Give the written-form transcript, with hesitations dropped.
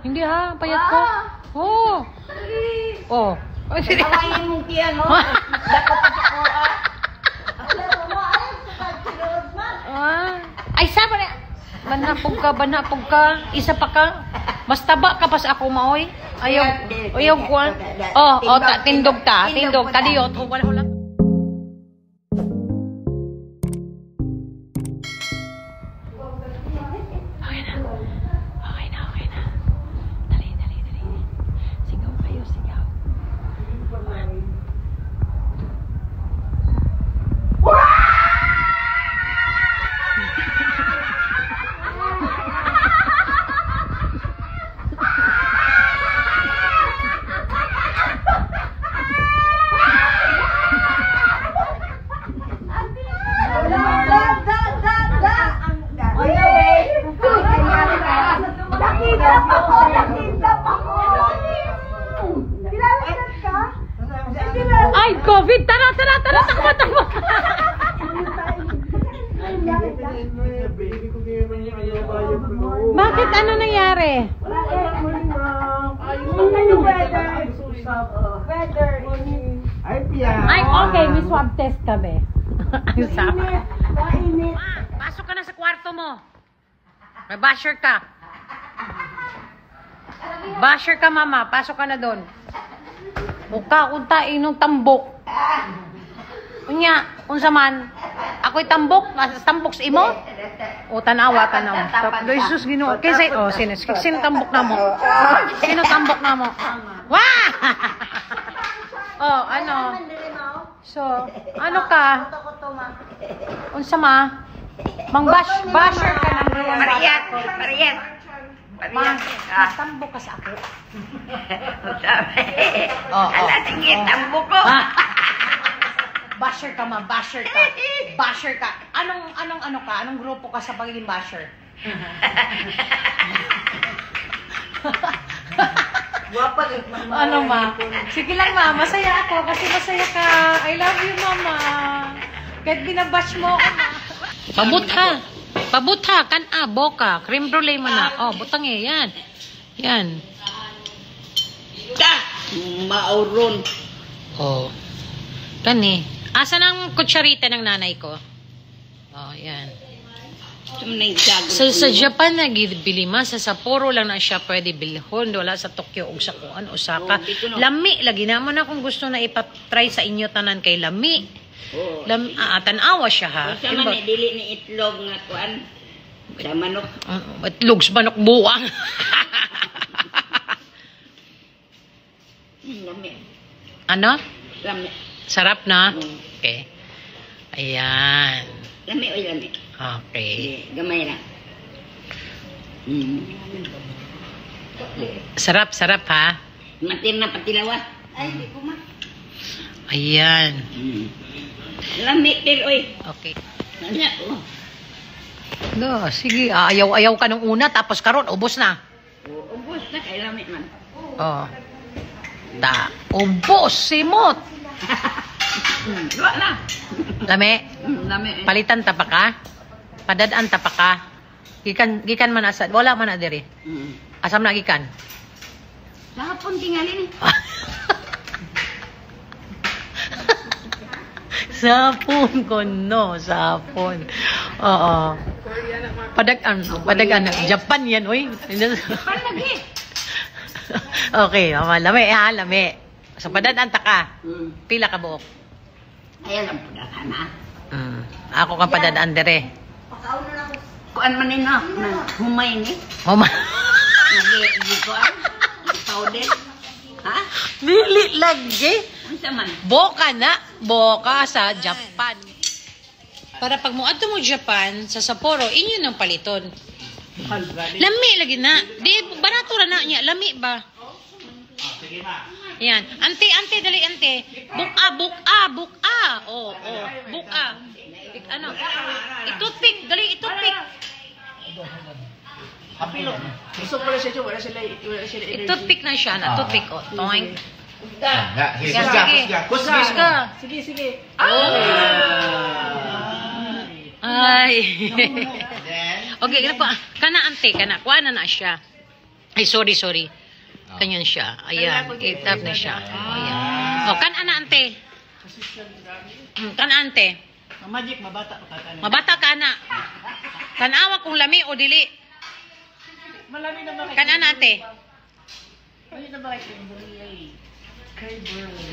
Hindi ha, payat ko. Oh. Oh. Oh, sige. Awayin mo kiyan, no? Dapat ako, Ay, sama na. Banapog ka. Isa pa ka. Mas taba ka pa sa ako, maoy. Ayaw ko. Oh, tindog ta. Tindog. Kadiyot. Wala. Okay na. Dali. Sigaw kayo, sigaw. Ay, COVID! Tara! Takbo! Bakit? Ano nangyari? Ay, okay. May swab test kami. Pasok ka na sa kwarto mo. May basher ka. Basher ka, mama. Pasok ka na doon. Mukha kunta inong tambok. Unya, unsa man. Ako'y tambok, tambok sa imo. O tanawa. Jesus Ginoo. Kasi sino tambok na mo? Sino tambok na mo? Wah! Oh, ano? So, ano ka? Unsa ma? Basher ka ng Marian. Tambok ka sa ako. Ala, sige, tambok ko. Basher ka. Anong grupo ka sa pagiging basher? Ano ma? Sige lang ma, masaya ako kasi masaya ka. I love you mama. Kahit binabash mo ako ma. Pabutha, boka. Cream brulee mo na. Oh, butang yan. Yan. Mauron. Oh. Kani. Asan ang kutsarita ng nanay ko? Oh, yan. Sa Japan na bili ma, sa Sapporo lang na siya pwede bilhon. Wala sa Tokyo o sa kuan, Osaka. Lami, lagi naman akong gusto na ipatry sa inyo tanan kay lami. Tanawa siya ha. Sa man dili ni itlog nga kuan. Sa manok. Itlog sa manok buwang. Lami. Ano? Lami. Sarap na? Okay. Ayan. Lami. Okay. Gamay lang. Sarap ha? Matir na patilawa. Ay, hindi ko ma. Ayan. Lami, pero oy. Okay. Ano? No, sige. Ayaw ka nung una, tapos karon ubos na. Ubos na, kay lami man. Oh. Ubos, simot. Luwa na. Lami. Lami. Palitan ta pa ka? Padadaan ta pa ka? Gikan man asad. Wala man na diri. Asam na gikan? Hapon tingali ni. Sapon ko no, sapon. Oo. Padagan. Japan yan, oy. Japan lagi. Okay, lami. So, padadaan ta ka. Pila ka buok? Ayan ang padakan ha. Ako kang padadaan dire. Kuan man ni na, humay ni. Mama. Nagi kuan. Powder. Ha? Dili lagi. Unsa man? Boka sa Japan. Para pag muadto mo Japan sa Sapporo, inyo nang paliton. Lami lagi na. Di barato ra na niya, lami ba? Sige ma. Yan. Ante, dali ante. Buka. Oh, buka. Ano? Itutpik, dali itutpik. Apilo. Gusto ko siya, wala sila. Itutpik na siya, tutpik ko. Toing. Sige. Ay. Okay, kana pa. Kana ante, kana. Kuha na siya. Ay, sorry. Kanyan siya. Ayan, itap na siya. Ayan. O, kan ana ante. Kan ante. Magic, mabata pa ka. Mabata ka na. Tanawa kung lami o dili. Malami na ba Kan ana ante. Malami na ba kay Kimberly? Kay Burley.